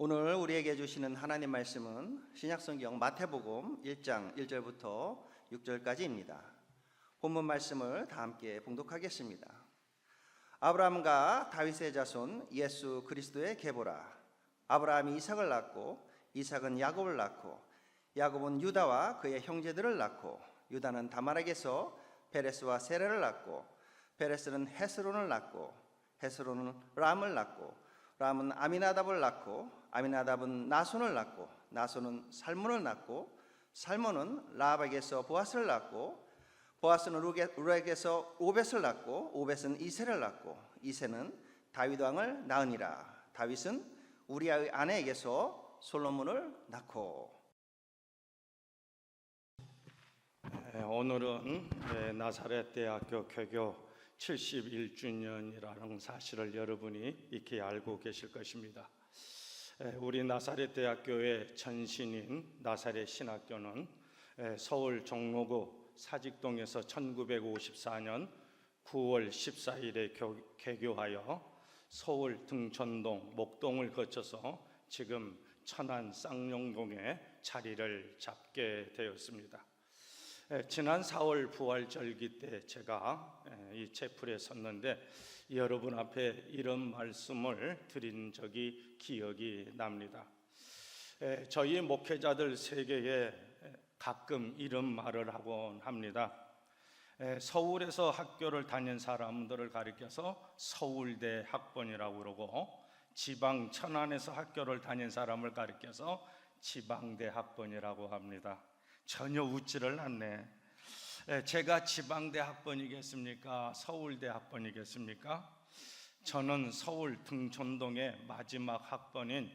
오늘 우리에게 주시는 하나님 말씀은 신약성경 마태복음 1장 1절부터 6절까지입니다. 본문 말씀을 다 함께 봉독하겠습니다. 아브라함과 다윗의 자손 예수 그리스도의 계보라. 아브라함이 이삭을 낳고 이삭은 야곱을 낳고 야곱은 유다와 그의 형제들을 낳고 유다는 다말에게서 베레스와 세레를 낳고 베레스는 헤스론을 낳고 헤스론은 람을 낳고 람은 아미나답을 낳고 아미나답은 나손을 낳고 나손은 살몬을 낳고 살몬은 라합에게서 보아스를 낳고 보아스는 루에게서 오벳을 낳고 오벳은 이새를 낳고 이새는 다윗 왕을 낳으니라. 다윗은 우리아의 아내에게서 솔로몬을 낳고. 오늘은 나사렛 대학교 개교 71주년이라는 사실을 여러분이 익히 알고 계실 것입니다. 우리 나사렛 대학교의 전신인 나사렛 신학교는 서울 종로구 사직동에서 1954년 9월 14일에 개교하여 서울 등촌동, 목동을 거쳐서 지금 천안 쌍용동에 자리를 잡게 되었습니다. 지난 4월 부활절기 때 제가 이 채플에 섰는데 여러분 앞에 이런 말씀을 드린 적이 기억이 납니다. 저희 목회자들 세계에 가끔 이런 말을 하곤 합니다. 서울에서 학교를 다닌 사람들을 가리켜서 서울대 학번이라고 그러고 지방 천안에서 학교를 다닌 사람을 가리켜서 지방대 학번이라고 합니다. 전혀 웃지를 않네. 제가 지방대 학번이겠습니까? 서울대 학번이겠습니까? 저는 서울 등촌동의 마지막 학번인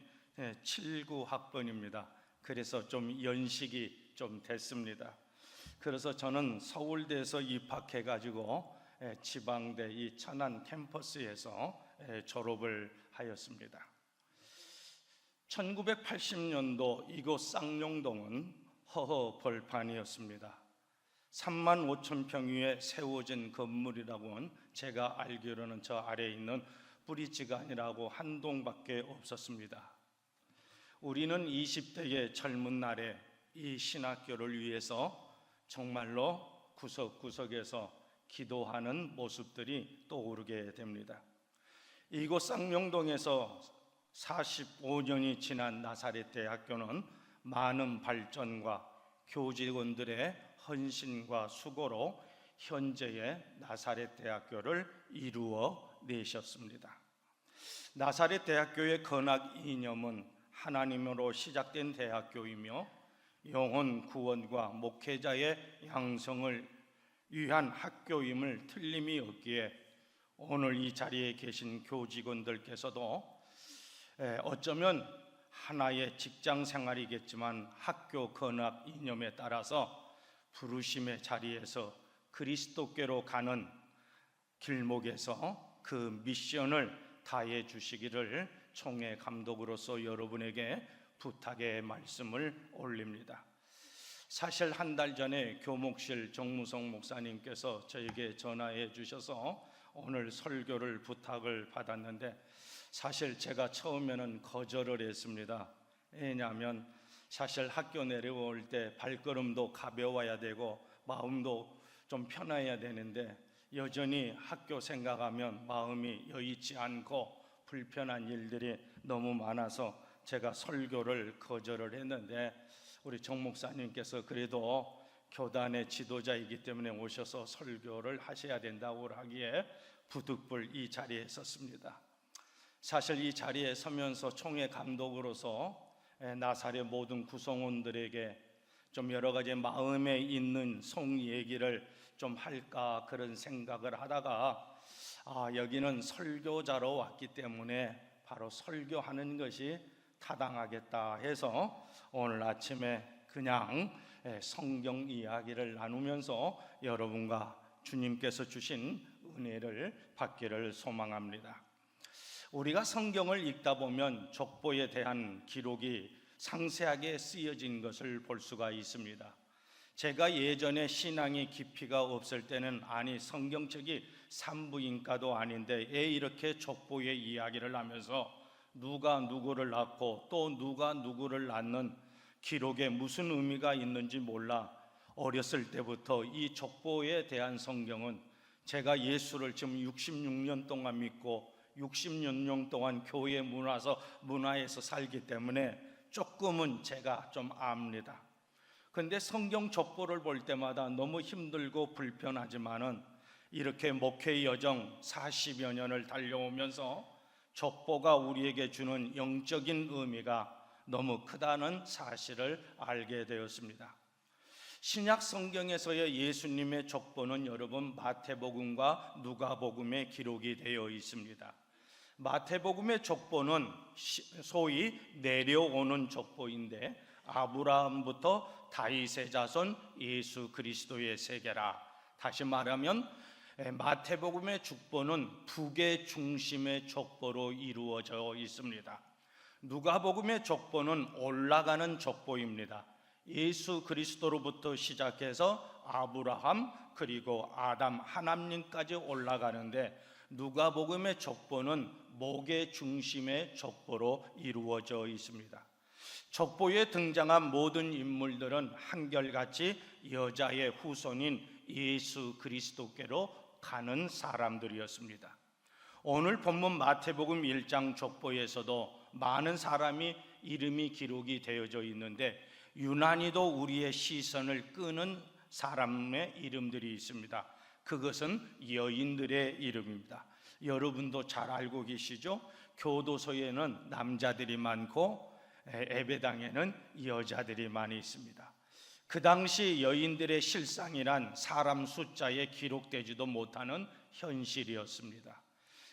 79 학번입니다. 그래서 좀 연식이 좀 됐습니다. 그래서 저는 서울대에서 입학해가지고 지방대 이 천안 캠퍼스에서 졸업을 하였습니다. 1980년도 이곳 쌍용동은 허허 벌판이었습니다. 35,000평 위에 세워진 건물이라고는 제가 알기로는 저 아래에 있는 브릿지가 아니라고 한 동밖에 없었습니다. 우리는 20대의 젊은 날에 이 신학교를 위해서 정말로 구석구석에서 기도하는 모습들이 떠오르게 됩니다. 이곳 쌍용동에서 45년이 지난 나사렛 대학교는 많은 발전과 교직원들의 헌신과 수고로 현재의 나사렛 대학교를 이루어 내셨습니다. 나사렛 대학교의 건학 이념은 하나님으로 시작된 대학교이며 영혼 구원과 목회자의 양성을 위한 학교임을 틀림이 없기에 오늘 이 자리에 계신 교직원들께서도 어쩌면 하나의 직장 생활이겠지만 학교 건학 이념에 따라서 부르심의 자리에서 그리스도께로 가는 길목에서 그 미션을 다해 주시기를 총회 감독으로서 여러분에게 부탁의 말씀을 올립니다. 사실 한 달 전에 교목실 정무성 목사님께서 저에게 전화해 주셔서 오늘 설교를 부탁을 받았는데 사실 제가 처음에는 거절을 했습니다. 왜냐하면 사실 학교 내려올 때 발걸음도 가벼워야 되고 마음도 좀 편해야 되는데 여전히 학교 생각하면 마음이 여의치 않고 불편한 일들이 너무 많아서 제가 설교를 거절을 했는데 우리 정 목사님께서 그래도 교단의 지도자이기 때문에 오셔서 설교를 하셔야 된다고 하기에 부득불 이 자리에 섰습니다. 사실 이 자리에 서면서 총회 감독으로서 나사렛 모든 구성원들에게 좀 여러 가지 마음에 있는 속 얘기를 좀 할까 그런 생각을 하다가 여기는 설교자로 왔기 때문에 바로 설교하는 것이 타당하겠다 해서 오늘 아침에 그냥 성경 이야기를 나누면서 여러분과 주님께서 주신 은혜를 받기를 소망합니다. 우리가 성경을 읽다 보면 족보에 대한 기록이 상세하게 쓰여진 것을 볼 수가 있습니다. 제가 예전에 신앙의 깊이가 없을 때는 아니 성경책이 산부인과도 아닌데 왜 이렇게 족보의 이야기를 하면서 누가 누구를 낳고 또 누가 누구를 낳는 기록에 무슨 의미가 있는지 몰라 어렸을 때부터 이 족보에 대한 성경은 제가 예수를 지금 66년 동안 믿고 66년 동안 교회 문화에서 살기 때문에 조금은 제가 좀 압니다. 그런데 성경 족보를 볼 때마다 너무 힘들고 불편하지만은 이렇게 목회 여정 40여 년을 달려오면서 족보가 우리에게 주는 영적인 의미가 너무 크다는 사실을 알게 되었습니다. 신약 성경에서의 예수님의 족보는 여러분 마태복음과 누가복음에 기록이 되어 있습니다. 마태복음의 족보는 소위 내려오는 족보인데 아브라함부터 다윗의 자손 예수 그리스도의 세계라. 다시 말하면 마태복음의 족보는 북의 중심의 족보로 이루어져 있습니다. 누가복음의 족보는 올라가는 족보입니다. 예수 그리스도로부터 시작해서 아브라함 그리고 아담 하나님까지 올라가는데 누가복음의 족보는 목의 중심의 족보로 이루어져 있습니다. 족보에 등장한 모든 인물들은 한결같이 여자의 후손인 예수 그리스도께로 가는 사람들이었습니다. 오늘 본문 마태복음 1장 족보에서도 많은 사람이 이름이 기록이 되어져 있는데 유난히도 우리의 시선을 끄는 사람의 이름들이 있습니다. 그것은 여인들의 이름입니다. 여러분도 잘 알고 계시죠? 교도소에는 남자들이 많고 예배당에는 여자들이 많이 있습니다. 그 당시 여인들의 실상이란 사람 숫자에 기록되지도 못하는 현실이었습니다.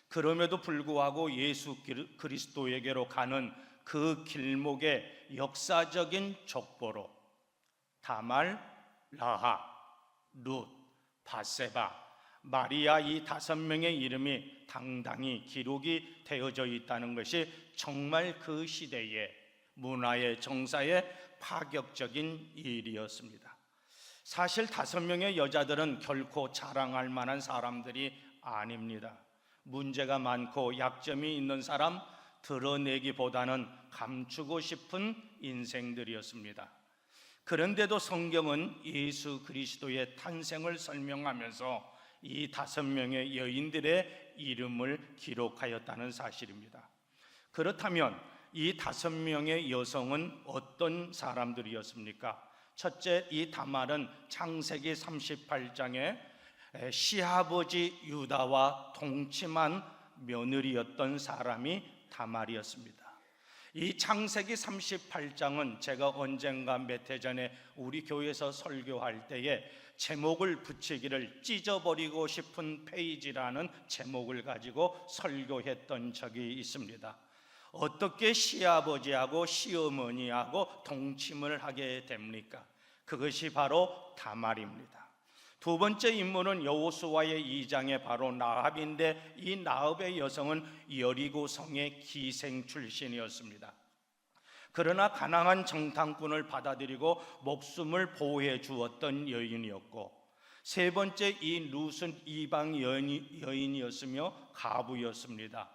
그럼에도 불구하고 예수 그리스도에게로 가는 그 길목의 역사적인 족보로 다말, 라하, 룻, 바세바, 마리아 이 5명의 이름이 당당히 기록이 되어져 있다는 것이 정말 그 시대의 문화의 정사의 파격적인 일이었습니다. 사실 5명의 여자들은 결코 자랑할 만한 사람들이 아닙니다. 문제가 많고 약점이 있는 사람, 드러내기보다는 감추고 싶은 인생들이었습니다. 그런데도 성경은 예수 그리스도의 탄생을 설명하면서 이 5명의 여인들의 이름을 기록하였다는 사실입니다. 그렇다면 이 5명의 여성은 어떤 사람들이었습니까? 첫째, 이 다말은 창세기 38장에 시아버지 유다와 동침한 며느리였던 사람이 다말이었습니다. 이 창세기 38장은 제가 언젠가 몇 해 전에 우리 교회에서 설교할 때에 제목을 붙이기를 찢어버리고 싶은 페이지라는 제목을 가지고 설교했던 적이 있습니다. 어떻게 시아버지하고 시어머니하고 동침을 하게 됩니까? 그것이 바로 다말입니다. 두 번째 인물은 여호수아의 2장에 바로 나합인데 이 나합의 여성은 여리고 성의 기생 출신이었습니다. 그러나 가난한 정탐꾼을 받아들이고 목숨을 보호해 주었던 여인이었고, 세 번째 이 룻은 이방 여인이었으며 가부였습니다.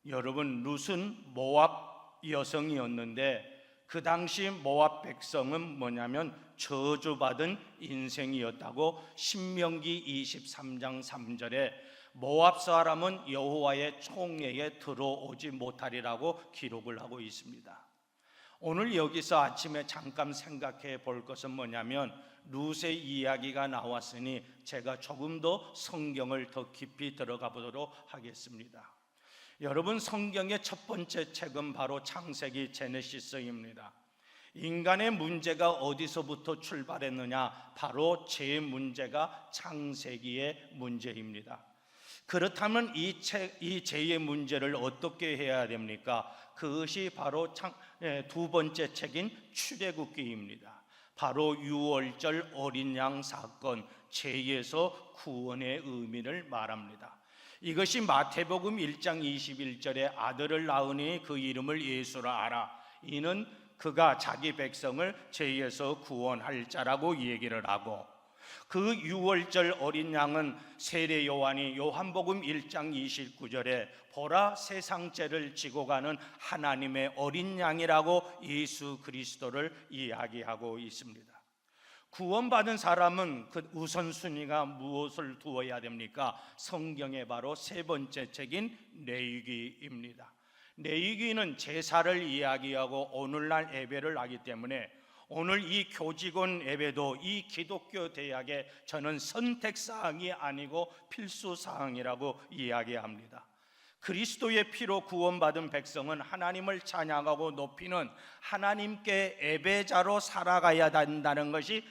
여러분, 룻은 모압 여성이었는데 그 당시 모압 백성은 뭐냐면 저주받은 인생이었다고 신명기 23장 3절에 모압 사람은 여호와의 총회에 들어오지 못하리라고 기록을 하고 있습니다. 오늘 여기서 아침에 잠깐 생각해 볼 것은 뭐냐면 룻의 이야기가 나왔으니 제가 조금 더 성경을 더 깊이 들어가 보도록 하겠습니다. 여러분, 성경의 첫 번째 책은 바로 창세기 제네시스입니다. 인간의 문제가 어디서부터 출발했느냐? 바로 죄의 문제가 창세기의 문제입니다. 그렇다면 이 죄의 문제를 어떻게 해야 됩니까? 그것이 바로 두 번째 책인 출애굽기입니다. 바로 유월절 어린 양 사건, 죄에서 구원의 의미를 말합니다. 이것이 마태복음 1장 21절에 아들을 낳으니 그 이름을 예수라 하라. 이는 그가 자기 백성을 죄에서 구원할 자라고 얘기를 하고, 그 유월절 어린 양은 세례 요한이 요한복음 1장 29절에 보라 세상 죄를 지고 가는 하나님의 어린 양이라고 예수 그리스도를 이야기하고 있습니다. 구원받은 사람은 그 우선순위가 무엇을 두어야 됩니까? 성경의 바로 세 번째 책인 레위기입니다. 레위기는 제사를 이야기하고 오늘날 예배를 하기 때문에 오늘 이 교직원 예배도 이 기독교 대학의 저는 선택사항이 아니고 필수사항이라고 이야기합니다. 그리스도의 피로 구원받은 백성은 하나님을 찬양하고 높이는 하나님께 예배자로 살아가야 된다는 것이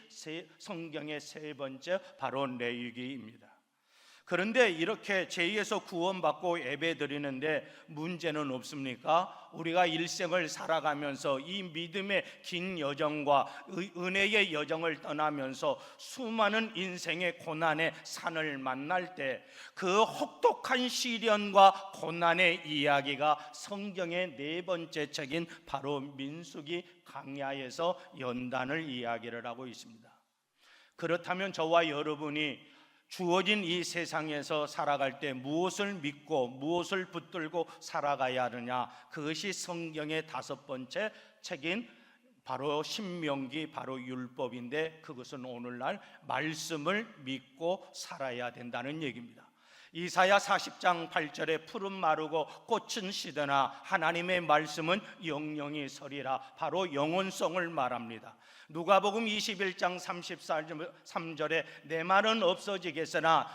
성경의 세 번째 바로 레위기입니다. 그런데 이렇게 죄에서 구원받고 예배드리는데 문제는 없습니까? 우리가 일생을 살아가면서 이 믿음의 긴 여정과 은혜의 여정을 떠나면서 수많은 인생의 고난의 산을 만날 때 그 혹독한 시련과 고난의 이야기가 성경의 네 번째 책인 바로 민수기 강야에서 연단을 이야기를 하고 있습니다. 그렇다면 저와 여러분이 주어진 이 세상에서 살아갈 때 무엇을 믿고 무엇을 붙들고 살아가야 하느냐, 그것이 성경의 다섯 번째 책인 바로 신명기, 바로 율법인데 그것은 오늘날 말씀을 믿고 살아야 된다는 얘기입니다. 이사야 40장 8절에 푸른 마르고 꽃은 시드나 하나님의 말씀은 영영이 서리라, 바로 영원성을 말합니다. 누가복음 21장 33절에 내 말은 없어지겠으나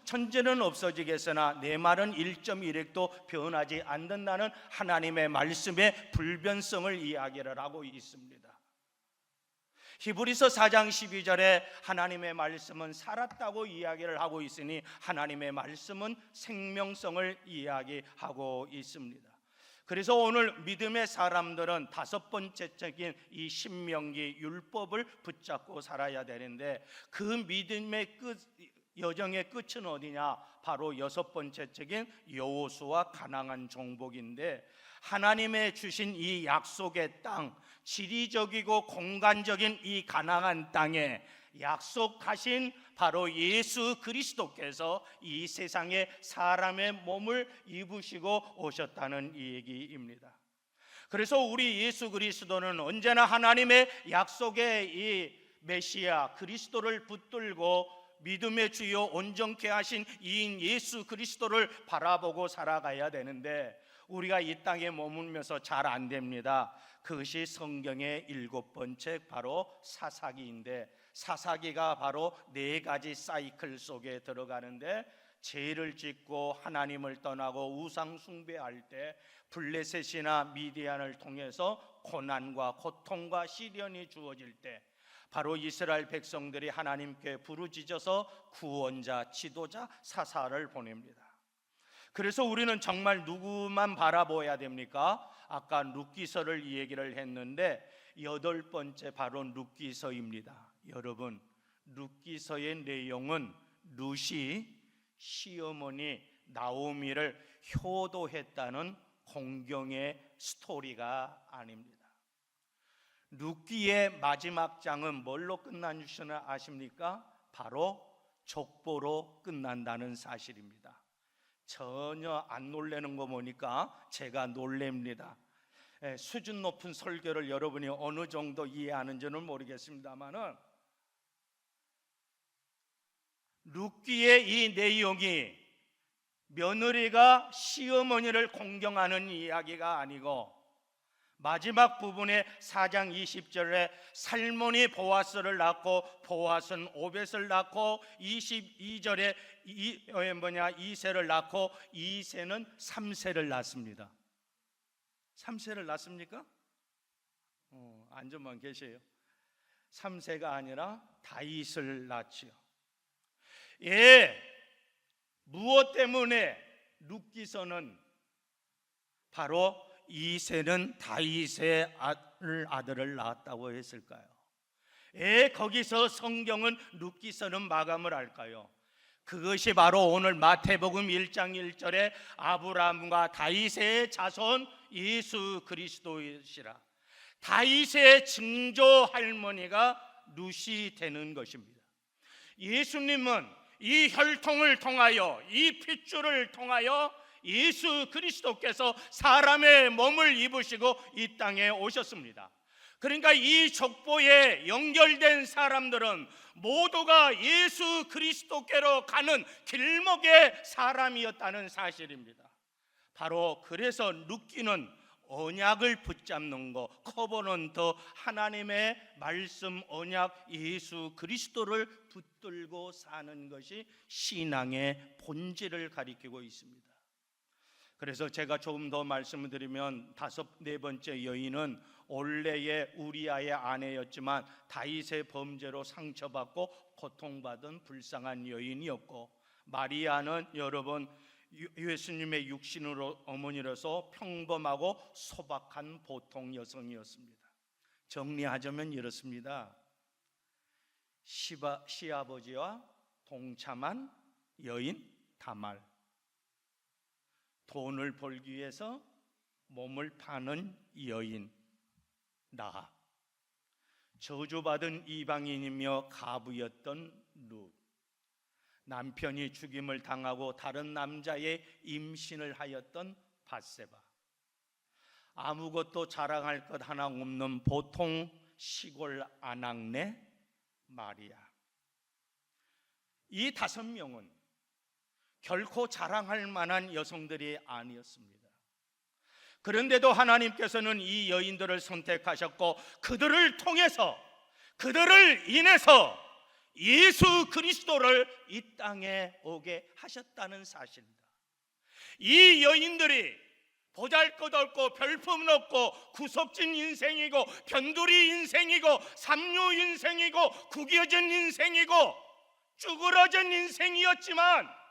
천재는 없어지겠으나 내 말은 1.1획도 변하지 않는다는 하나님의 말씀의 불변성을 이야기를 하고 있습니다. 히브리서 4장 12절에 하나님의 말씀은 살았다고 이야기를 하고 있으니 하나님의 말씀은 생명성을 이야기하고 있습니다. 그래서 오늘 믿음의 사람들은 다섯 번째 책인 이 신명기 율법을 붙잡고 살아야 되는데 그 믿음의 여정의 끝은 어디냐? 바로 여섯 번째 책인 여호수아 가나안 정복인데 하나님의 주신 이 약속의 땅, 지리적이고 공간적인 이 가나안 땅에 약속하신 바로 예수 그리스도께서 이 세상에 사람의 몸을 입으시고 오셨다는 이 얘기입니다. 그래서 우리 예수 그리스도는 언제나 하나님의 약속의 이 메시아 그리스도를 붙들고 믿음의 주요 온전케 하신 이인 예수 그리스도를 바라보고 살아가야 되는데 우리가 이 땅에 머물면서 잘 안 됩니다. 그것이 성경의 일곱 번째 바로 사사기인데 사사기가 바로 네 가지 사이클 속에 들어가는데 죄를 짓고 하나님을 떠나고 우상 숭배할 때 블레셋이나 미디안을 통해서 고난과 고통과 시련이 주어질 때 바로 이스라엘 백성들이 하나님께 부르짖어서 구원자, 지도자, 사사를 보냅니다. 그래서 우리는 정말 누구만 바라보아야 됩니까? 아까 룻기서를 얘기를 했는데 여덟 번째 바로 룻기서입니다. 여러분, 룻기서의 내용은 룻이 시어머니 나오미를 효도했다는 공경의 스토리가 아닙니다. 룻기의 마지막 장은 뭘로 끝난 줄 아십니까? 바로 족보로 끝난다는 사실입니다. 전혀 안 놀라는 거 보니까 제가 놀랍니다. 수준 높은 설교를 여러분이 어느 정도 이해하는지는 모르겠습니다만은 룻기의 이 내용이 며느리가 시어머니를 공경하는 이야기가 아니고 마지막 부분에 4장 20절에 살몬이 보아스를 낳고 보아스는 오벳을 낳고 22절에 이세를 낳고 이세는 3세를 낳습니다. 3세를 낳습니까? 앉아만 계세요. 3세가 아니라 다윗을 낳지요. 예, 무엇 때문에 룻기서는 바로 이세는 다윗의 아들을 낳았다고 했을까요? 거기서 성경은 룻기서는 마감을 할까요? 그것이 바로 오늘 마태복음 1장 1절에 아브라함과 다윗의 자손 예수 그리스도이시라. 다윗의 증조 할머니가 룻이 되는 것입니다. 예수님은 이 혈통을 통하여, 이 핏줄을 통하여 예수 그리스도께서 사람의 몸을 입으시고 이 땅에 오셨습니다. 그러니까 이 족보에 연결된 사람들은 모두가 예수 그리스도께로 가는 길목의 사람이었다는 사실입니다. 바로 그래서 룻기는 언약을 붙잡는 것, 커버넌트, 하나님의 말씀 언약 예수 그리스도를 붙들고 사는 것이 신앙의 본질을 가리키고 있습니다. 그래서 제가 조금 더 말씀을 드리면 네 번째 여인은 올레의 우리아의 아내였지만 다윗의 범죄로 상처받고 고통받은 불쌍한 여인이었고, 마리아는 여러분 예수님의 육신으로 어머니로서 평범하고 소박한 보통 여성이었습니다. 정리하자면 이렇습니다. 시아버지와 동참한 여인 다말, 돈을 벌기 위해서 몸을 파는 여인 라합, 저주받은 이방인이며 가부였던 룻, 남편이 죽임을 당하고 다른 남자의 임신을 하였던 밧세바, 아무것도 자랑할 것 하나 없는 보통 시골 아낙네 마리아. 이 5명은 결코 자랑할 만한 여성들이 아니었습니다. 그런데도 하나님께서는 이 여인들을 선택하셨고 그들을 통해서, 그들을 인해서 예수 그리스도를 이 땅에 오게 하셨다는 사실입니다. 이 여인들이 보잘것없고 별품없고 구속진 인생이고 변두리 인생이고 삼류 인생이고 구겨진 인생이고 쭈그러진 인생이었지만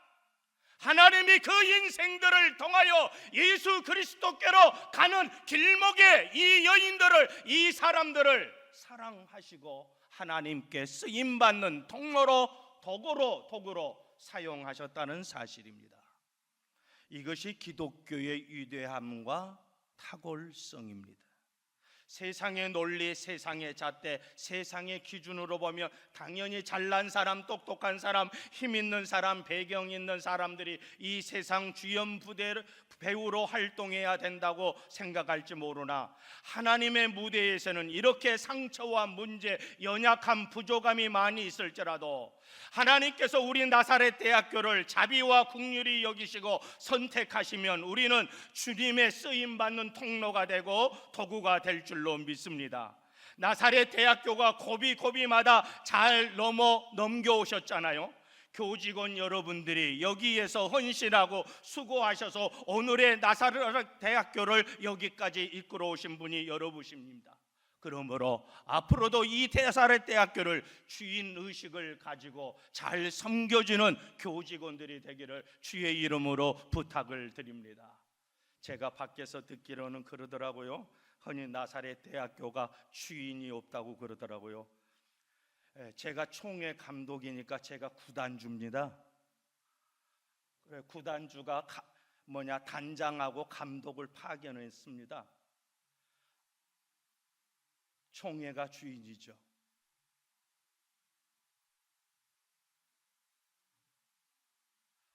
하나님이 그 인생들을 통하여 예수 그리스도께로 가는 길목에 이 여인들을, 이 사람들을 사랑하시고 하나님께 쓰임받는 통로로, 도구로 사용하셨다는 사실입니다. 이것이 기독교의 위대함과 탁월성입니다. 세상의 논리, 세상의 잣대, 세상의 기준으로 보면 당연히 잘난 사람, 똑똑한 사람, 힘 있는 사람, 배경 있는 사람들이 이 세상 주연 배우로 활동해야 된다고 생각할지 모르나, 하나님의 무대에서는 이렇게 상처와 문제, 연약함, 부족함이 많이 있을지라도 하나님께서 우리 나사렛 대학교를 자비와 긍휼히 여기시고 선택하시면 우리는 주님의 쓰임받는 통로가 되고 도구가 될 줄로 믿습니다. 나사렛 대학교가 고비고비마다 잘 넘겨오셨잖아요. 교직원 여러분들이 여기에서 헌신하고 수고하셔서 오늘의 나사렛 대학교를 여기까지 이끌어 오신 분이 여러분입니다. 그러므로 앞으로도 이 나사렛 대학교를 주인 의식을 가지고 잘 섬겨주는 교직원들이 되기를 주의 이름으로 부탁을 드립니다. 제가 밖에서 듣기로는 그러더라고요. 흔히 나사렛 대학교가 주인이 없다고 그러더라고요. 제가 총회 감독이니까 제가 구단주입니다. 구단주가 단장하고 감독을 파견했습니다. 총회가 주인이죠.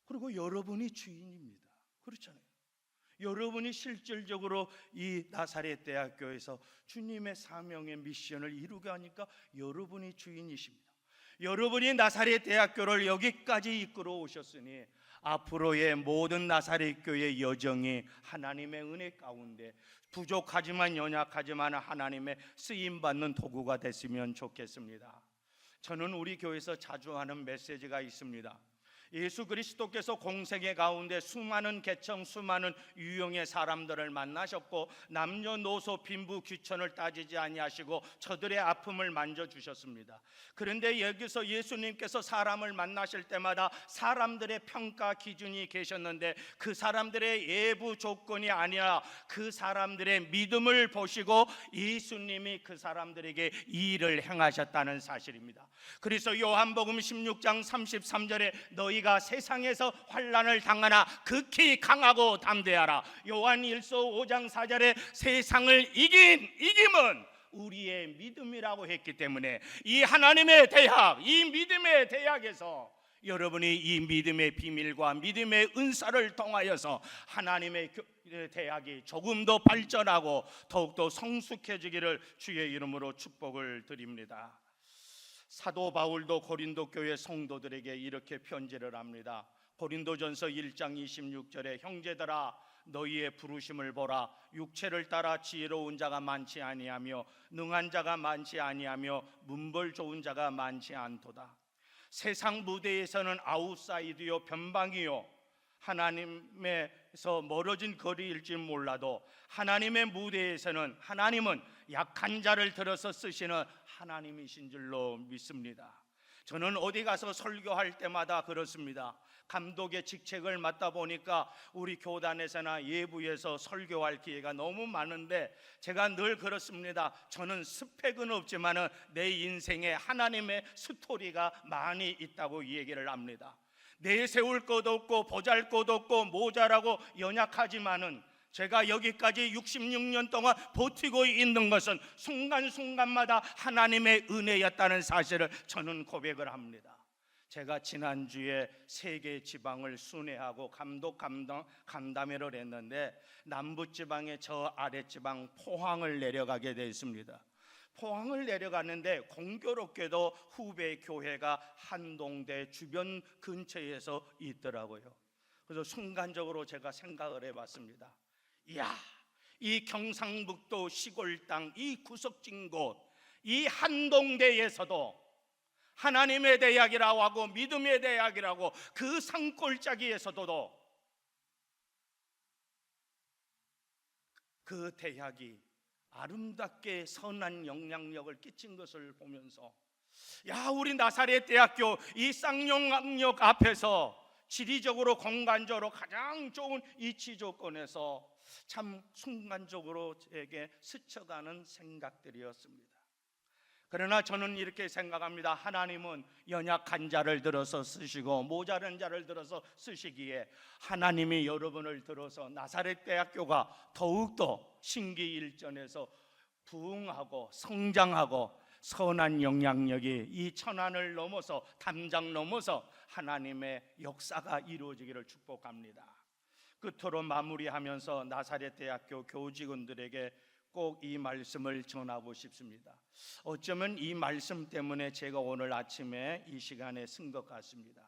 그리고 여러분이 주인입니다. 그렇잖아요. 여러분이 실질적으로 이 나사렛 대학교에서 주님의 사명의 미션을 이루게 하니까 여러분이 주인이십니다. 여러분이 나사렛 대학교를 여기까지 이끌어 오셨으니 앞으로의 모든 나사렛 교회의 여정이 하나님의 은혜 가운데 부족하지만 연약하지만 하나님의 쓰임받는 도구가 됐으면 좋겠습니다. 저는 우리 교회에서 자주 하는 메시지가 있습니다. 예수 그리스도께서 공생애 가운데 수많은 계층, 수많은 유형의 사람들을 만나셨고 남녀노소 빈부 귀천을 따지지 아니하시고 저들의 아픔을 만져주셨습니다. 그런데 여기서 예수님께서 사람을 만나실 때마다 사람들의 평가 기준이 계셨는데 그 사람들의 예부 조건이 아니라 그 사람들의 믿음을 보시고 예수님이 그 사람들에게 이 일을 행하셨다는 사실입니다. 그래서 요한복음 16장 33절에 너희가 세상에서 환난을 당하나 극히 강하고 담대하라. 요한 1서 5장 4절에 세상을 이김은 우리의 믿음이라고 했기 때문에 이 하나님의 대학, 이 믿음의 대학에서 여러분이 이 믿음의 비밀과 믿음의 은사를 통하여서 하나님의 대학이 조금 더 발전하고 더욱더 성숙해지기를 주의 이름으로 축복을 드립니다. 사도 바울도 고린도 교회 성도들에게 이렇게 편지를 합니다. 고린도전서 1장 26절에 형제들아 너희의 부르심을 보라. 육체를 따라 지혜로운 자가 많지 아니하며 능한 자가 많지 아니하며 문벌 좋은 자가 많지 않도다. 세상 무대에서는 아웃사이드요 변방이요 하나님에서 멀어진 거리일지 몰라도 하나님의 무대에서는 하나님은 약한 자를 들어서 쓰시는 하나님이신 줄로 믿습니다. 저는 어디 가서 설교할 때마다 그렇습니다. 감독의 직책을 맡다 보니까 우리 교단에서나 예부에서 설교할 기회가 너무 많은데 제가 늘 그렇습니다. 저는 스펙은 없지만 내 인생에 하나님의 스토리가 많이 있다고 얘기를 합니다. 내세울 것 없고 보잘것 없고 모자라고 연약하지만은 제가 여기까지 66년 동안 버티고 있는 것은 순간순간마다 하나님의 은혜였다는 사실을 저는 고백을 합니다. 제가 지난주에 세계 지방을 순회하고 간담회를 했는데 남부지방의 저 아랫지방 포항을 내려가게 됐습니다. 포항을 내려가는데 공교롭게도 후배 교회가 한동대 주변 근처에서 있더라고요. 그래서 순간적으로 제가 생각을 해봤습니다. 이야, 이 경상북도 시골 땅, 이 구석진 곳, 이 한동대에서도 하나님의 대학이라고 하고 믿음의 대학이라고 그 산골짜기에서도 그 대학이 아름답게 선한 영향력을 끼친 것을 보면서 야, 우리 나사렛 대학교 이 쌍용역 앞에서 지리적으로 공간적으로 가장 좋은 위치 조건에서 참 순간적으로 제게 스쳐가는 생각들이었습니다. 그러나 저는 이렇게 생각합니다. 하나님은 연약한 자를 들어서 쓰시고 모자란 자를 들어서 쓰시기에 하나님이 여러분을 들어서 나사렛 대학교가 더욱더 신기일전에서 부흥하고 성장하고 선한 영향력이 이 천안을 넘어서 담장 넘어서 하나님의 역사가 이루어지기를 축복합니다. 끝으로 마무리하면서 나사렛 대학교 교직원들에게 꼭 이 말씀을 전하고 싶습니다. 어쩌면 이 말씀 때문에 제가 오늘 아침에 이 시간에 쓴 것 같습니다.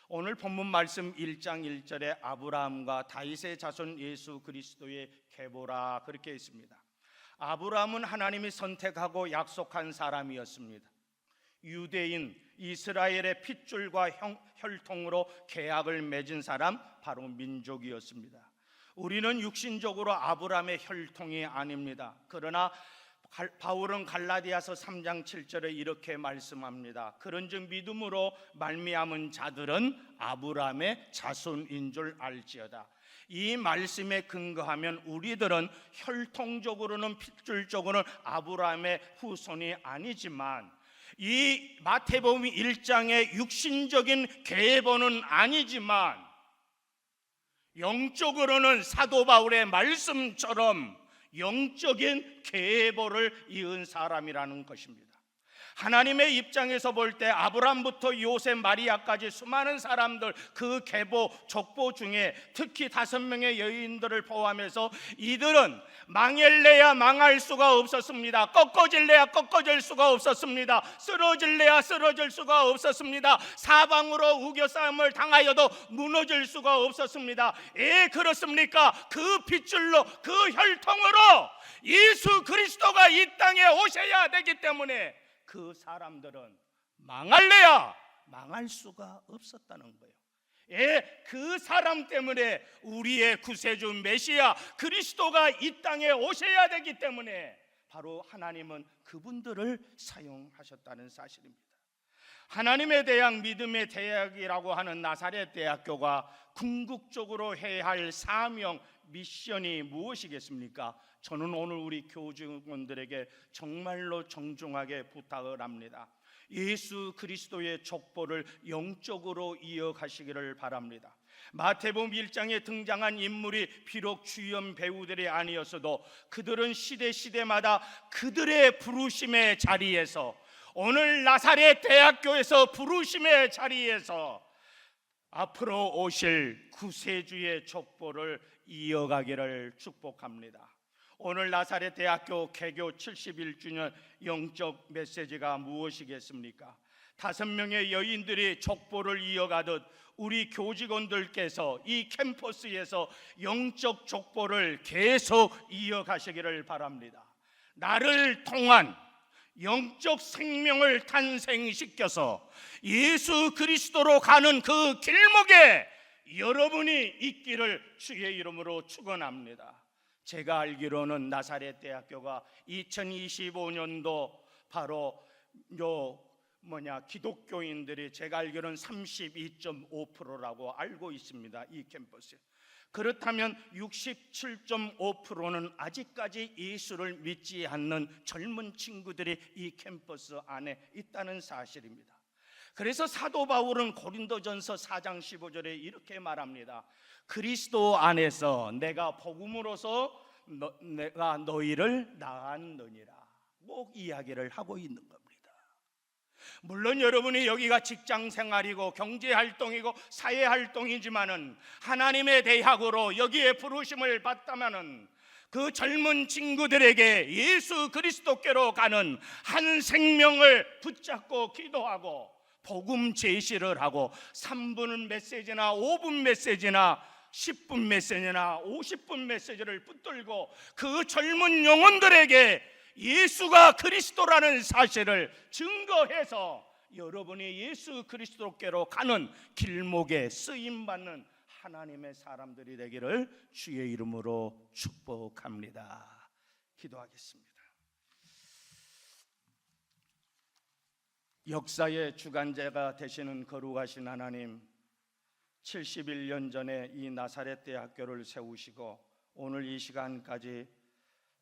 오늘 본문 말씀 1장 1절에 아브라함과 다윗의 자손 예수 그리스도의 계보라 그렇게 있습니다. 아브라함은 하나님이 선택하고 약속한 사람이었습니다. 유대인 이스라엘의 핏줄과 혈통으로 계약을 맺은 사람 바로 민족이었습니다. 우리는 육신적으로 아브라함의 혈통이 아닙니다. 그러나 바울은 갈라디아서 3장 7절에 이렇게 말씀합니다. 그런즉 믿음으로 말미암은 자들은 아브라함의 자손인 줄 알지어다. 이 말씀에 근거하면 우리들은 혈통적으로는 핏줄적으로는 아브라함의 후손이 아니지만 이 마태복음 1장의 육신적인 계보는 아니지만 영적으로는 사도 바울의 말씀처럼 영적인 계보를 이은 사람이라는 것입니다. 하나님의 입장에서 볼 때 아브람부터 요셉, 마리아까지 수많은 사람들 그 계보, 족보 중에 특히 5명의 여인들을 포함해서 이들은 망할래야 망할 수가 없었습니다. 꺾어질래야 꺾어질 수가 없었습니다. 쓰러질래야 쓰러질 수가 없었습니다. 사방으로 우겨싸움을 당하여도 무너질 수가 없었습니다. 예, 그렇습니까? 그 핏줄로 그 혈통으로 예수 그리스도가 이 땅에 오셔야 되기 때문에 그 사람들은 망할래야 망할 수가 없었다는 거예요. 예, 그 사람 때문에 우리의 구세주 메시아 그리스도가 이 땅에 오셔야 되기 때문에 바로 하나님은 그분들을 사용하셨다는 사실입니다. 하나님에 대한 믿음의 대학이라고 하는 나사렛 대학교가 궁극적으로 해야 할 사명, 미션이 무엇이겠습니까? 저는 오늘 우리 교직원들에게 정말로 정중하게 부탁을 합니다. 예수 그리스도의 족보를 영적으로 이어가시기를 바랍니다. 마태복음 1장에 등장한 인물이 비록 주연 배우들이 아니었어도 그들은 시대마다 그들의 부르심의 자리에서, 오늘 나사렛 대학교에서 부르심의 자리에서 앞으로 오실 구세주의 족보를 이어가기를 축복합니다. 오늘 나사렛 대학교 개교 71주년 영적 메시지가 무엇이겠습니까? 5명의 여인들이 족보를 이어가듯 우리 교직원들께서 이 캠퍼스에서 영적 족보를 계속 이어가시기를 바랍니다. 나를 통한 영적 생명을 탄생시켜서 예수 그리스도로 가는 그 길목에 여러분이 있기를 주의 이름으로 축원합니다. 제가 알기로는 나사렛 대학교가 2025년도 바로 기독교인들이 제가 알기로는 32.5%라고 알고 있습니다. 이 캠퍼스. 그렇다면 67.5%는 아직까지 예수를 믿지 않는 젊은 친구들이 이 캠퍼스 안에 있다는 사실입니다. 그래서 사도 바울은 고린도전서 4장 15절에 이렇게 말합니다. 그리스도 안에서 내가 복음으로서 내가 너희를 낳았느니라. 꼭 이야기를 하고 있는 겁니다. 물론 여러분이 여기가 직장생활이고 경제활동이고 사회활동이지만은 하나님의 대학으로 여기에 부르심을 받다면은 그 젊은 친구들에게 예수 그리스도께로 가는 한 생명을 붙잡고 기도하고 복음 제시를 하고 3분 메시지나 5분 메시지나 10분 메시지나 50분 메시지를 붙들고 그 젊은 영혼들에게 예수가 그리스도라는 사실을 증거해서 여러분이 예수 그리스도께로 가는 길목에 쓰임받는 하나님의 사람들이 되기를 주의 이름으로 축복합니다. 기도하겠습니다. 역사의 주관자가 되시는 거룩하신 하나님, 71년 전에 이 나사렛 대학교를 세우시고 오늘 이 시간까지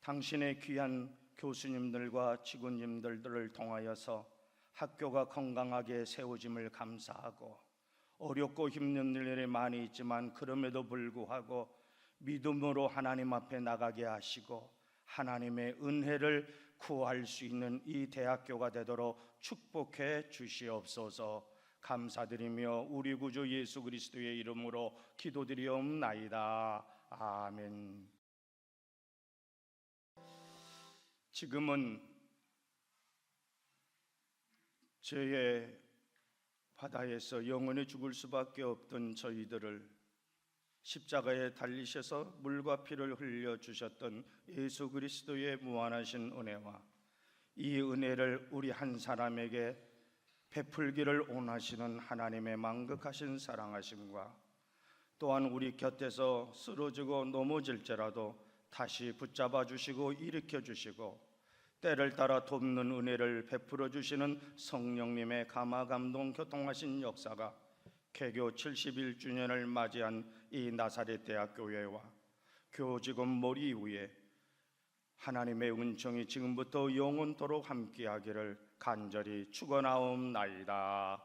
당신의 귀한 교수님들과 직원님들을 통하여서 학교가 건강하게 세워짐을 감사하고, 어렵고 힘든 일이 많이 있지만 그럼에도 불구하고 믿음으로 하나님 앞에 나가게 하시고 하나님의 은혜를 구할 수 있는 이 대학교가 되도록 축복해 주시옵소서. 감사드리며 우리 구주 예수 그리스도의 이름으로 기도드리옵나이다. 아멘. 지금은 죄의 바다에서 영원히 죽을 수밖에 없던 저희들을 십자가에 달리셔서 물과 피를 흘려 주셨던 예수 그리스도의 무한하신 은혜와 이 은혜를 우리 한 사람에게 베풀기를 원하시는 하나님의 만극하신 사랑하심과 또한 우리 곁에서 쓰러지고 넘어질지라도 다시 붙잡아 주시고 일으켜 주시고 때를 따라 돕는 은혜를 베풀어 주시는 성령님의 감화 감동 교통하신 역사가 개교 71주년을 맞이한 이 나사렛 대학교회와 교직원 머리 위에 하나님의 은총이 지금부터 영원토록 함께하기를 간절히 축원하옵나이다.